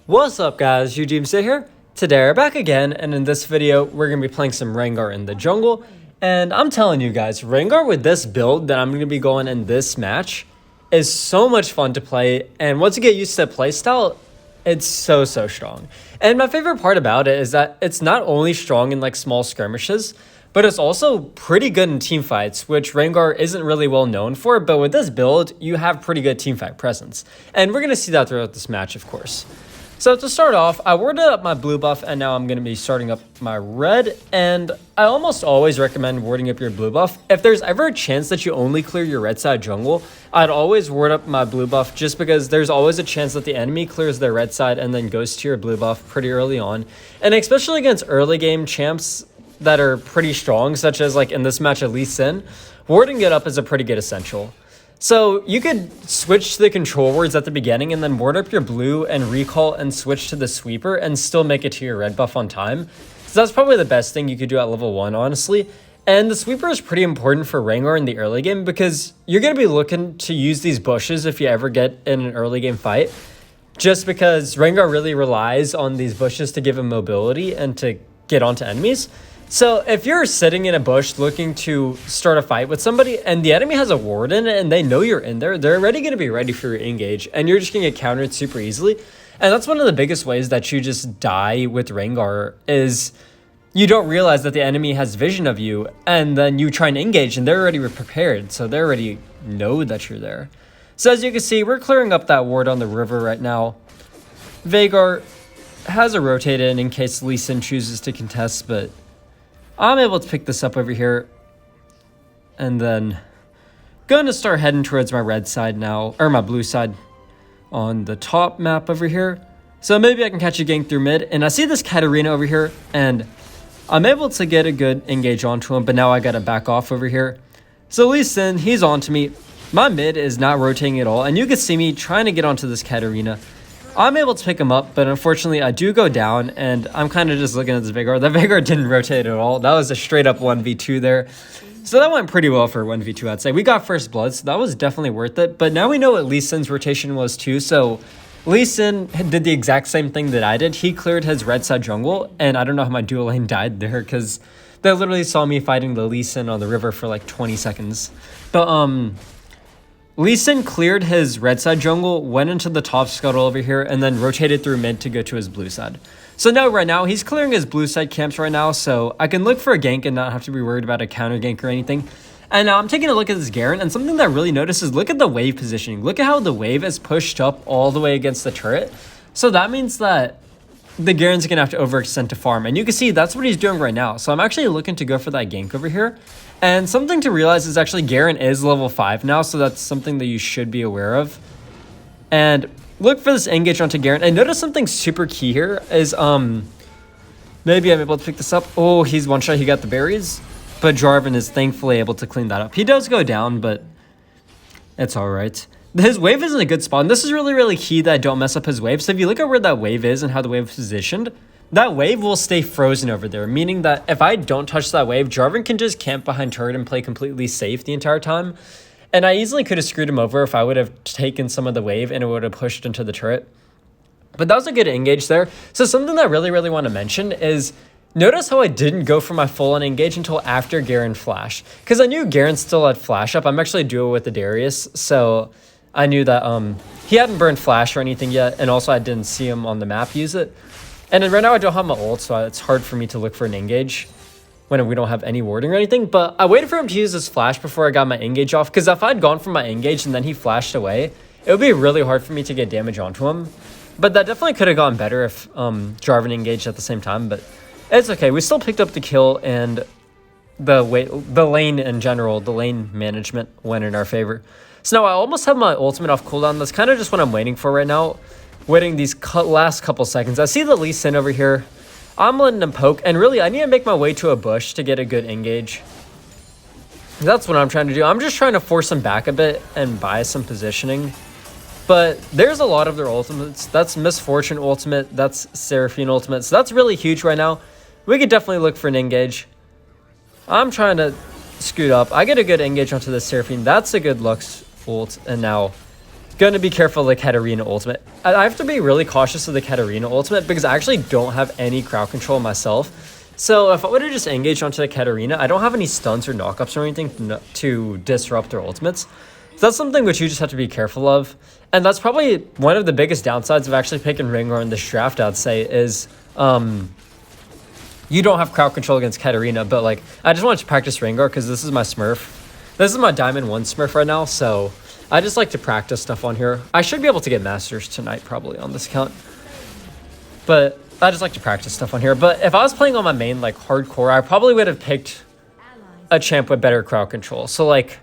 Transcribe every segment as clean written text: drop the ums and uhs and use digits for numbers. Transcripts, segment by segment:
What's up guys, Eugene here. Today we're back again, and in this video we're going to be playing some Rengar in the jungle. And I'm telling you guys, Rengar with this build that I'm going to be going in this match is so much fun to play, and once you get used to the playstyle, it's so strong. And my favorite part about it is that it's not only strong in like small skirmishes, but it's also pretty good in team fights, which Rengar isn't really well known for, but with this build, you have pretty good team fight presence. And we're going to see that throughout this match, of course. So to start off, I worded up my blue buff, and now I'm going to be starting up my red, and I almost always recommend wording up your blue buff. If there's ever a chance that you only clear your red side jungle, I'd always word up my blue buff just because there's always a chance that the enemy clears their red side and then goes to your blue buff pretty early on. And especially against early game champs that are pretty strong, such as like in this match at Lee Sin, warding it up is a pretty good essential. So you could switch to the control words at the beginning and then ward up your blue and recall and switch to the sweeper and still make it to your red buff on time. So that's probably the best thing you could do at level 1, honestly. And the sweeper is pretty important for Rengar in the early game because you're going to be looking to use these bushes if you ever get in an early game fight. Just because Rengar really relies on these bushes to give him mobility and to get onto enemies. So if you're sitting in a bush looking to start a fight with somebody and the enemy has a ward in it and they know you're in there, they're already going to be ready for your engage and you're just going to get countered super easily. And that's one of the biggest ways that you just die with Rengar is you don't realize that the enemy has vision of you and then you try and engage and they're already prepared. So they already know that you're there. So as you can see, we're clearing up that ward on the river right now. Veigar has a rotated in case Lee Sin chooses to contest, but I'm able to pick this up over here and then going to start heading towards my red side now, or my blue side on the top map over here. So maybe I can catch a gank through mid, and I see this Katarina over here and I'm able to get a good engage onto him, but now I got to back off over here. So Lee Sin, he's onto me. My mid is not rotating at all, and you can see me trying to get onto this Katarina. I'm able to pick him up, but unfortunately I do go down, and I'm kind of just looking at this Veigar. The Veigar didn't rotate at all. That was a straight up 1v2 there. So that went pretty well for 1v2, I'd say. We got first blood, so that was definitely worth it. But now we know what Lee Sin's rotation was too. So Lee Sin did the exact same thing that I did. He cleared his red side jungle, and I don't know how my dual lane died there because they literally saw me fighting the Lee Sin on the river for like 20 seconds. But Lee Sin cleared his red side jungle, went into the top scuttle over here, and then rotated through mid to go to his blue side. So now right now, he's clearing his blue side camps right now, so I can look for a gank and not have to be worried about a counter gank or anything. And now I'm taking a look at this Garen, and something that I really noticed is look at the wave positioning. Look at how the wave is pushed up all the way against the turret. So that means that the Garen's going to have to overextend to farm. And you can see that's what he's doing right now. So I'm actually looking to go for that gank over here. And something to realize is actually Garen is level 5 now. So that's something that you should be aware of. And look for this engage onto Garen. And notice something super key here is maybe I'm able to pick this up. Oh, he's one shot. He got the berries. But Jarvan is thankfully able to clean that up. He does go down, but it's all right. His wave is in a good spot, and this is really key that I don't mess up his wave. So if you look at where that wave is and how the wave is positioned, that wave will stay frozen over there, meaning that if I don't touch that wave, Jarvan can just camp behind turret and play completely safe the entire time. And I easily could have screwed him over if I would have taken some of the wave and it would have pushed into the turret. But that was a good engage there. So something that I really want to mention is notice how I didn't go for my full-on engage until after Garen flashed. Because I knew Garen still had flash up. I'm actually duo with the Darius, so I knew that he hadn't burned flash or anything yet, and also I didn't see him on the map use it. And then right now I don't have my ult, so it's hard for me to look for an engage when we don't have any warding or anything. But I waited for him to use his flash before I got my engage off, because if I'd gone for my engage and then he flashed away, it would be really hard for me to get damage onto him. But that definitely could have gone better if Jarvan engaged at the same time, but it's okay. We still picked up the kill, and the lane in general, the lane management went in our favor. So now I almost have my ultimate off cooldown. That's kind of just what I'm waiting for right now. Waiting these last couple seconds. I see the Lee Sin over here. I'm letting him poke. And really, I need to make my way to a bush to get a good engage. That's what I'm trying to do. I'm just trying to force him back a bit and buy some positioning. But there's a lot of their ultimates. That's Misfortune ultimate. That's Seraphine ultimate. So that's really huge right now. We could definitely look for an engage. I'm trying to scoot up. I get a good engage onto the Seraphine. That's a good Lux ult. And now Gonna be careful of the Katarina ultimate. I have to be really cautious of the Katarina ultimate because I actually don't have any crowd control myself. So if I would have just engaged onto the Katarina, I don't have any stuns or knockups or anything to disrupt their ultimates. So that's something which you just have to be careful of. And that's probably one of the biggest downsides of actually picking Rengar in this draft, I'd say, is you don't have crowd control against Katarina. But like, I just wanted to practice Rengar because this is my Smurf. This is my Diamond 1 Smurf right now, so I just like to practice stuff on here. I should be able to get Masters tonight probably on this account. But I just like to practice stuff on here. But if I was playing on my main, like, hardcore, I probably would have picked a champ with better crowd control. So, like,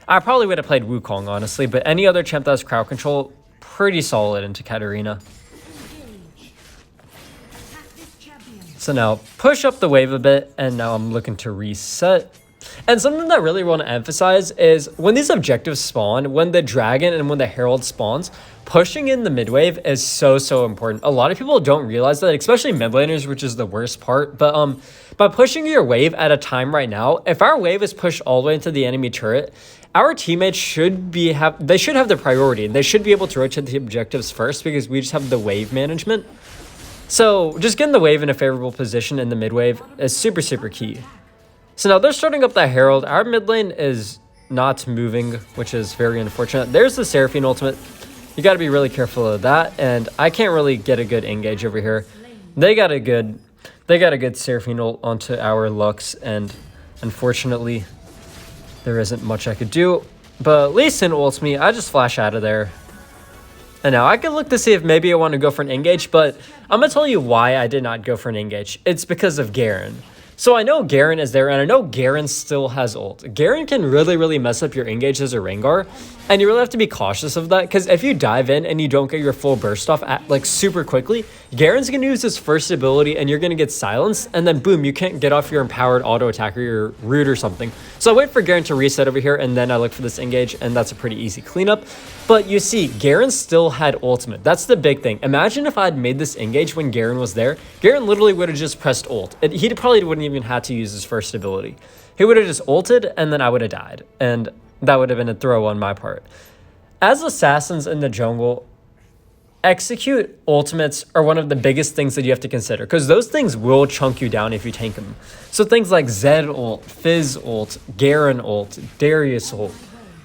I probably would have played Wukong, honestly. But any other champ that has crowd control, pretty solid into Katarina. So now, push up the wave a bit, and now I'm looking to reset. And something that I really want to emphasize is when these objectives spawn, when the dragon and when the herald spawns, pushing in the mid wave is so important. A lot of people don't realize that, especially mid laners, which is the worst part. But by pushing your wave at a time right now, if our wave is pushed all the way into the enemy turret, our teammates should have the priority, and they should be able to rotate the objectives first because we just have the wave management. So just getting the wave in a favorable position in the mid wave is super key. So now they're starting up that Herald. Our mid lane is not moving, which is very unfortunate. There's the Seraphine ultimate. You got to be really careful of that, and I can't really get a good engage over here. They got a good Seraphine ult onto our Lux, and unfortunately, there isn't much I could do. But Lee Sin ults me. I just flash out of there. And now I could look to see if maybe I want to go for an engage, but I'm going to tell you why I did not go for an engage. It's because of Garen. So I know Garen is there, and I know Garen still has ult. Garen can really mess up your engage as a Rengar, and you really have to be cautious of that, because if you dive in and you don't get your full burst off like super quickly, Garen's going to use his first ability, and you're going to get silenced, and then boom, you can't get off your empowered auto attack or your root or something. So I wait for Garen to reset over here, and then I look for this engage, and that's a pretty easy cleanup. But you see, Garen still had ultimate. That's the big thing. Imagine if I had made this engage when Garen was there. Garen literally would have just pressed ult. He probably wouldn't even have to use his first ability. He would have just ulted, and then I would have died. And that would have been a throw on my part. As assassins in the jungle, execute ultimates are one of the biggest things that you have to consider, because those things will chunk you down if you tank them. So things like Zed ult, Fizz ult, Garen ult, Darius ult.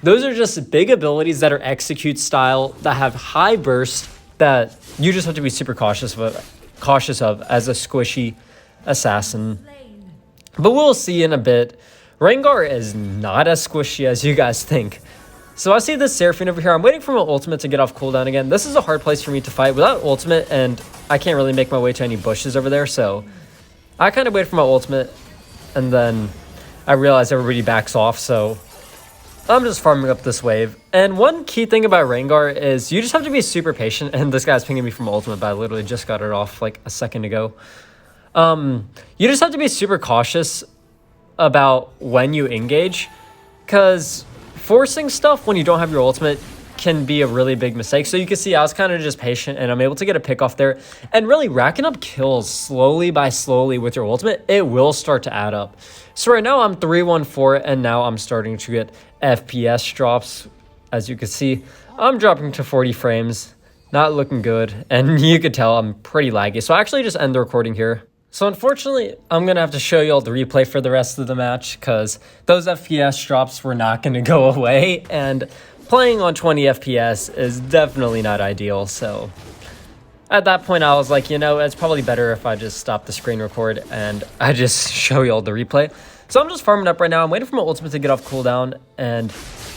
Those are just big abilities that are execute style, that have high burst, that you just have to be super cautious of as a squishy assassin. But we'll see in a bit. Rengar is not as squishy as you guys think. So I see this Seraphine over here. I'm waiting for my ultimate to get off cooldown again. This is a hard place for me to fight without ultimate, and I can't really make my way to any bushes over there. So I kind of wait for my ultimate, and then I realize everybody backs off. So I'm just farming up this wave. And one key thing about Rengar is you just have to be super patient. And this guy's pinging me from ultimate, but I literally just got it off like a second ago. You just have to be super cautious about when you engage, because forcing stuff when you don't have your ultimate can be a really big mistake. So you can see I was kind of just patient, and I'm able to get a pick off there, and really racking up kills slowly with your ultimate. It will start to add up. So right now I'm 3-1-4, and now I'm starting to get FPS drops. As you can see, I'm dropping to 40 frames, not looking good, and you could tell I'm pretty laggy. So I actually just end the recording here. So unfortunately, I'm going to have to show you all the replay for the rest of the match, because those FPS drops were not going to go away, and playing on 20 FPS is definitely not ideal. So at that point, I was like, you know, it's probably better if I just stop the screen record and I just show you all the replay. So I'm just farming up right now. I'm waiting for my ultimate to get off cooldown, and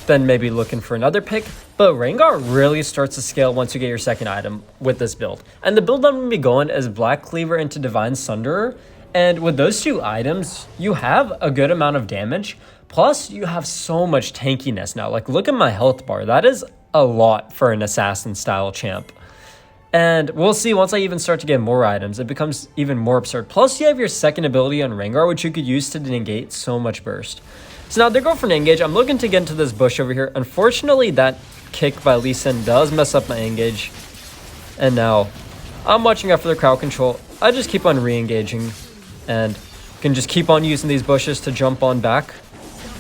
then maybe looking for another pick. But Rengar really starts to scale once you get your second item with this build. And the build I'm going to be going is Black Cleaver into Divine Sunderer. And with those two items, you have a good amount of damage. Plus, you have so much tankiness now. Like, look at my health bar. That is a lot for an assassin-style champ. And we'll see once I even start to get more items, it becomes even more absurd. Plus, you have your second ability on Rengar, which you could use to negate so much burst. So now they're going for an engage. I'm looking to get into this bush over here. Unfortunately, that kick by Lee Sin does mess up my engage. And now I'm watching out for the crowd control. I just keep on re-engaging and can just keep on using these bushes to jump on back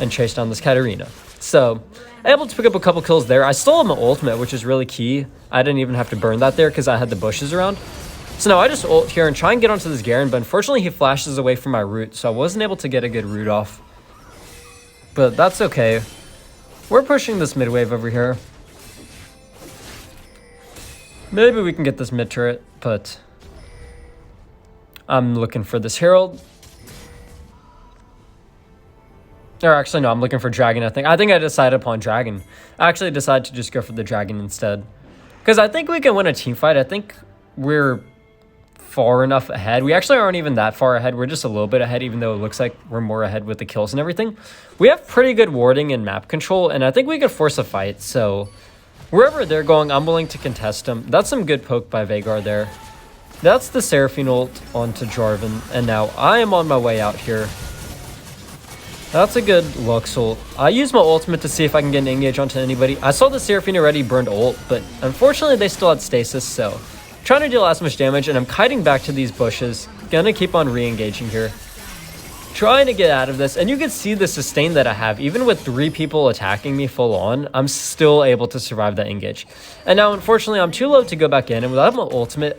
and chase down this Katarina. So, able to pick up a couple kills there. I stole my ultimate, which is really key. I didn't even have to burn that there because I had the bushes around. So now I just ult here and try and get onto this Garen, but unfortunately he flashes away from my root, so I wasn't able to get a good root off. But that's okay. We're pushing this mid wave over here. Maybe we can get this mid turret, but I'm looking for this Herald. Or actually, no, I'm looking for Dragon, I think. I think I decided upon Dragon. I actually decided to just go for the Dragon instead. Because I think we can win a team fight. I think we're far enough ahead. We actually aren't even that far ahead. We're just a little bit ahead, even though it looks like we're more ahead with the kills and everything. We have pretty good warding and map control, and I think we could force a fight. So wherever they're going, I'm willing to contest them. That's some good poke by Veigar there. That's the Seraphine ult onto Jarvan, and now I am on my way out here. That's a good Lux ult. I use my ultimate to see if I can get an engage onto anybody. I saw the Seraphine already burned ult, but unfortunately they still had stasis, so trying to deal as much damage, and I'm kiting back to these bushes. Gonna keep on re-engaging here. Trying to get out of this, and you can see the sustain that I have. Even with 3 people attacking me full on, I'm still able to survive that engage. And now, unfortunately, I'm too low to go back in, and without my ultimate,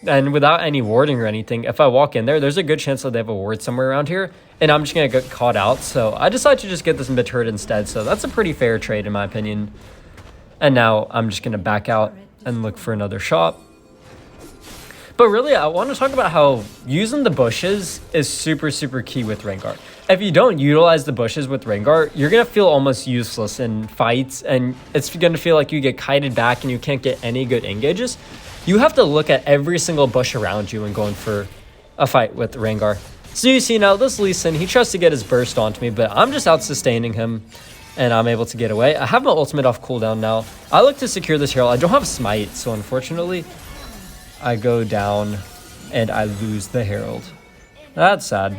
and without any warding or anything, if I walk in there, there's a good chance that they have a ward somewhere around here, and I'm just gonna get caught out. So I decided to just get this mid turret instead, so that's a pretty fair trade in my opinion. And now I'm just gonna back out and look for another shop. But really, I want to talk about how using the bushes is super, super key with Rengar. If you don't utilize the bushes with Rengar, you're going to feel almost useless in fights, and it's going to feel like you get kited back and you can't get any good engages. You have to look at every single bush around you and going for a fight with Rengar. So you see now, this Lee Sin, he tries to get his burst onto me, but I'm just out-sustaining him, and I'm able to get away. I have my ultimate off cooldown now. I look to secure this Herald. I don't have Smite, so unfortunately I go down and I lose the Herald. That's sad.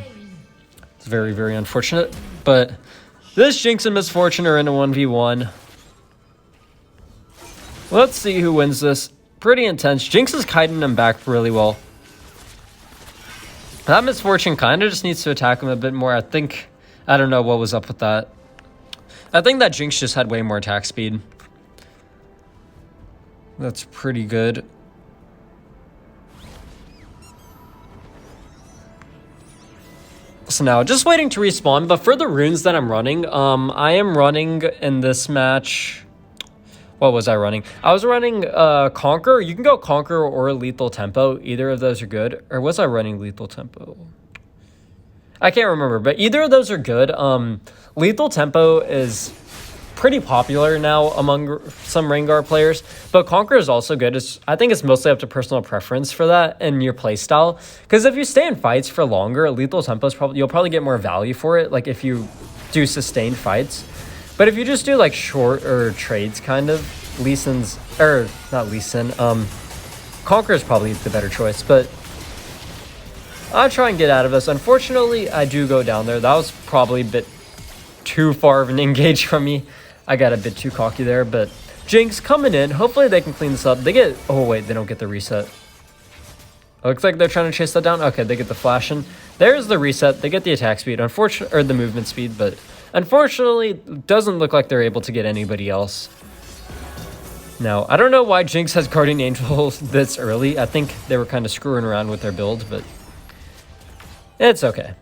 It's very, very unfortunate. But this Jinx and Misfortune are in a 1v1. Let's see who wins this. Pretty intense. Jinx is kiting him back really well. That Misfortune kind of just needs to attack him a bit more. I don't know what was up with that. I think that Jinx just had way more attack speed. That's pretty good. So now, just waiting to respawn, but for the runes that I'm running, I am running in this match... What was I running? I was running Conquer. You can go Conquer or Lethal Tempo. Either of those are good. Or was I running Lethal Tempo? I can't remember, but either of those are good. Lethal Tempo is pretty popular now among some Rengar players, but Conquer is also good. I think it's mostly up to personal preference for that and your playstyle. Because if you stay in fights for longer, Lethal Tempo is you'll probably get more value for it. Like if you do sustained fights. But if you just do like short or trades kind of, Lee Sin's, or not Lee Sin, Conquer is probably the better choice. But I'll try and get out of this. Unfortunately, I do go down there. That was probably a bit too far of an engage from me. I got a bit too cocky there, but Jinx coming in. Hopefully they can clean this up. They get, oh wait, they don't get the reset. Looks like they're trying to chase that down. Okay, they get the flash in. There's the reset. They get the attack speed, or the movement speed, but unfortunately, doesn't look like they're able to get anybody else. Now, I don't know why Jinx has Guardian Angel this early. I think they were kind of screwing around with their build, but it's okay.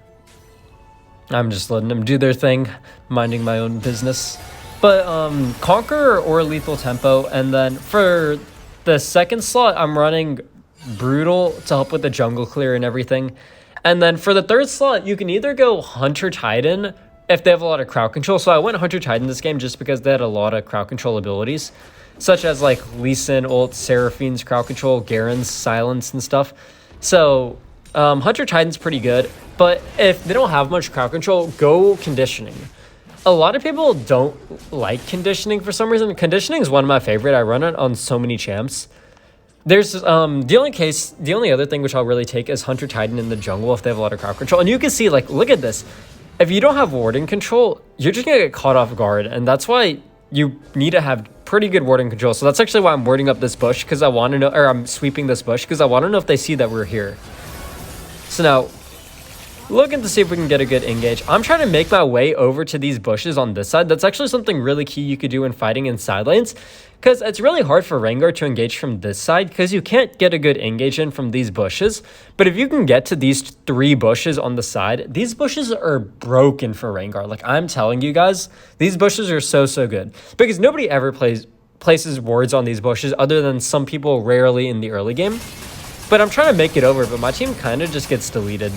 I'm just letting them do their thing, minding my own business. But Conquer or Lethal Tempo, and then for the second slot, I'm running Brutal to help with the jungle clear and everything. And then for the third slot, you can either go Hunter Titan if they have a lot of crowd control. So I went Hunter Titan this game just because they had a lot of crowd control abilities, such as like Lee Sin, ult, Seraphine's crowd control, Garen's silence and stuff. So Hunter Titan's pretty good, but if they don't have much crowd control, go Conditioning. A lot of people don't like Conditioning for some reason. Conditioning is one of my favorite. I run it on so many champs. There's the only other thing which I'll really take is Hunter Titan in the jungle if they have a lot of crowd control. And you can see, like, look at this. If you don't have warding control, you're just gonna get caught off guard, and that's why you need to have pretty good warding control. So that's actually why I'm warding up this bush, because I want to know, or I'm sweeping this bush because I want to know if they see that we're here. So now, Looking to see if we can get a good engage. I'm trying to make my way over to these bushes on this side. That's actually something really key you could do in fighting in side lanes, because it's really hard for Rengar to engage from this side because you can't get a good engage in from these bushes. But if you can get to these 3 bushes on the side, these bushes are broken for Rengar. Like, I'm telling you guys, these bushes are so good, because nobody ever places wards on these bushes other than some people rarely in the early game. But I'm trying to make it over, but my team kind of just gets deleted.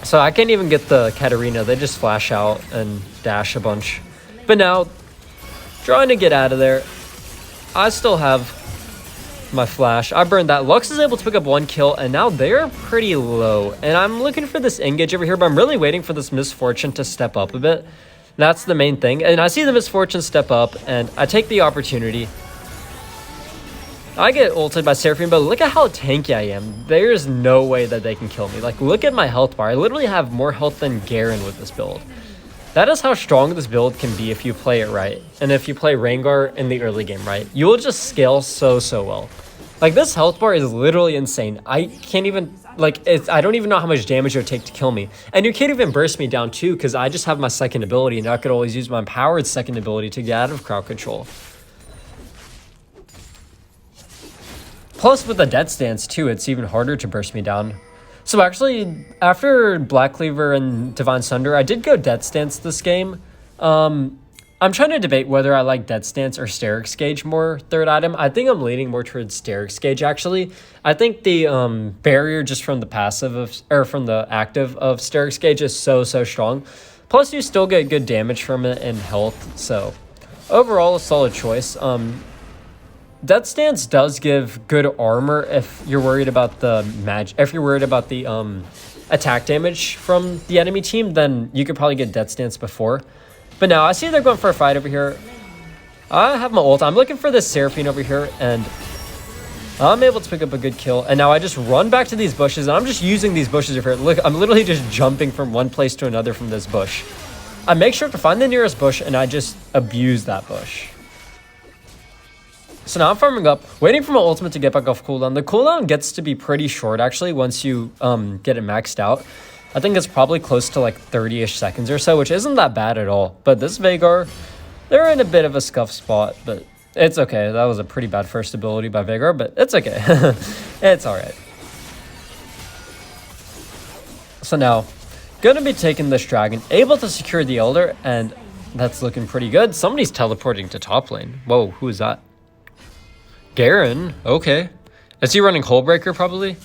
So I can't even get the Katarina. They just flash out and dash a bunch. But now, trying to get out of there. I still have my flash. I burned that. Lux is able to pick up 1 kill, and now they're pretty low. And I'm looking for this engage over here, but I'm really waiting for this Misfortune to step up a bit. That's the main thing. And I see the Misfortune step up, and I take the opportunity. I get ulted by Seraphine, but look at how tanky I am. There's no way that they can kill me. Like, look at my health bar. I literally have more health than Garen with this build. That is how strong this build can be if you play it right. And if you play Rengar in the early game right, you will just scale so well. Like, this health bar is literally insane. I can't even, like, I don't even know how much damage it would take to kill me. And you can't even burst me down too, because I just have my second ability, and I could always use my empowered second ability to get out of crowd control. Plus, with the dead stance, too, it's even harder to burst me down. So actually, after Black Cleaver and Divine Sunder, I did go dead stance this game. I'm trying to debate whether I like dead stance or Sterix Gauge more, third item. I think I'm leaning more towards Sterix Gauge, actually. I think the barrier just from the passive or from the active of Sterix Gauge is so strong. Plus, you still get good damage from it and health. So overall, a solid choice. Dead Stance does give good armor if you're worried about the attack damage from the enemy team, then you could probably get Dead Stance before. But now I see they're going for a fight over here. I have my ult. I'm looking for this Seraphine over here, and I'm able to pick up a good kill. And now I just run back to these bushes, and I'm just using these bushes over here. Look, I'm literally just jumping from one place to another from this bush. I make sure to find the nearest bush, and I just abuse that bush. So now I'm farming up, waiting for my ultimate to get back off cooldown. The cooldown gets to be pretty short, actually, once you get it maxed out. I think it's probably close to like 30-ish seconds or so, which isn't that bad at all. But this Veigar, they're in a bit of a scuff spot, but it's okay. That was a pretty bad first ability by Veigar, but it's okay. It's all right. So now, gonna be taking this dragon, able to secure the Elder, and that's looking pretty good. Somebody's teleporting to top lane. Whoa, who is that? Garen, okay. Is he running Hullbreaker probably?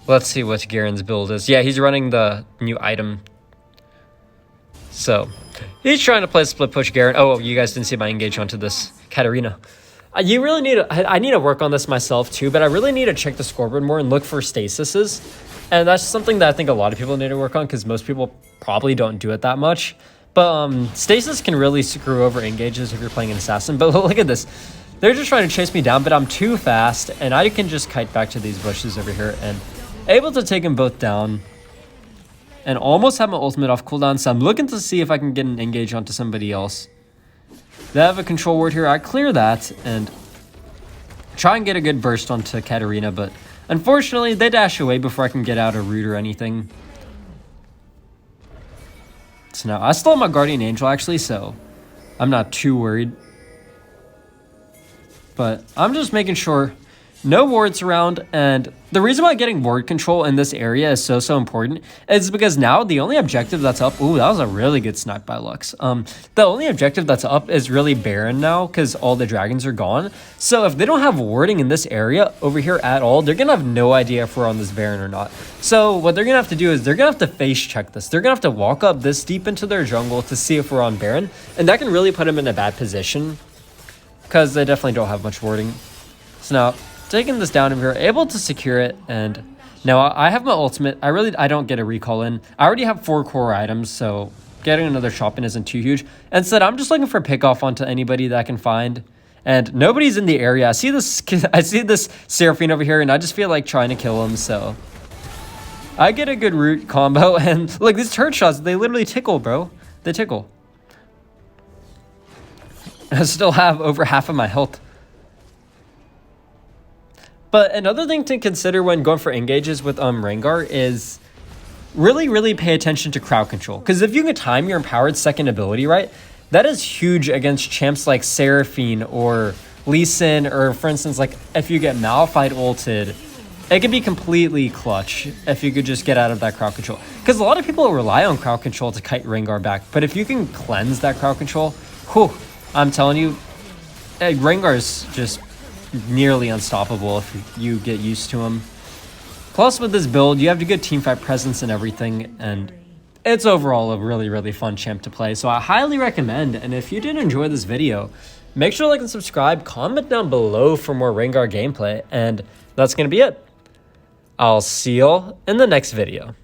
Let's see what Garen's build is. Yeah, he's running the new item. So, he's trying to play split push Garen. Oh, you guys didn't see my engage onto this Katarina. You really need I need to work on this myself too, but I really need to check the scoreboard more and look for stasises. And that's something that I think a lot of people need to work on, because most people probably don't do it that much. But stasis can really screw over engages if you're playing an assassin. But look at this. They're just trying to chase me down, but I'm too fast, and I can just kite back to these bushes over here and able to take them both down and almost have my ultimate off cooldown. So I'm looking to see if I can get an engage onto somebody else. They have a control ward here. I clear that and try and get a good burst onto Katarina, but unfortunately, they dash away before I can get out a root or anything. So now I still have my Guardian Angel, actually, so I'm not too worried. But I'm just making sure no wards around, and the reason why getting ward control in this area is so important is because now the only objective that's up— ooh, that was a really good snipe by Lux. The only objective that's up is really Baron now, because all the dragons are gone. So if they don't have warding in this area over here at all, they're gonna have no idea if we're on this Baron or not. So what they're gonna have to do is they're gonna have to face check this. They're gonna have to walk up this deep into their jungle to see if we're on Baron, and that can really put them in a bad position, because they definitely don't have much warding. So now, taking this down, and we were able to secure it, and now I have my ultimate. I don't get a recall in. I already have 4 core items, so getting another shop in isn't too huge. Instead, I'm just looking for pick off onto anybody that I can find, and nobody's in the area. I see this Seraphine over here, and I just feel like trying to kill him, so I get a good root combo, and look, these turret shots, they literally tickle, bro. They tickle. I still have over half of my health. But another thing to consider when going for engages with Rengar is really pay attention to crowd control. Because if you can time your empowered second ability right, that is huge against champs like Seraphine or Lee Sin, or for instance, like if you get Malphite ulted, it can be completely clutch if you could just get out of that crowd control. Because a lot of people rely on crowd control to kite Rengar back, but if you can cleanse that crowd control, whew, I'm telling you, Rengar is just nearly unstoppable if you get used to him. Plus, with this build, you have a good teamfight presence and everything, and it's overall a really fun champ to play. So I highly recommend, and if you did enjoy this video, make sure to like and subscribe, comment down below for more Rengar gameplay, and that's going to be it. I'll see y'all in the next video.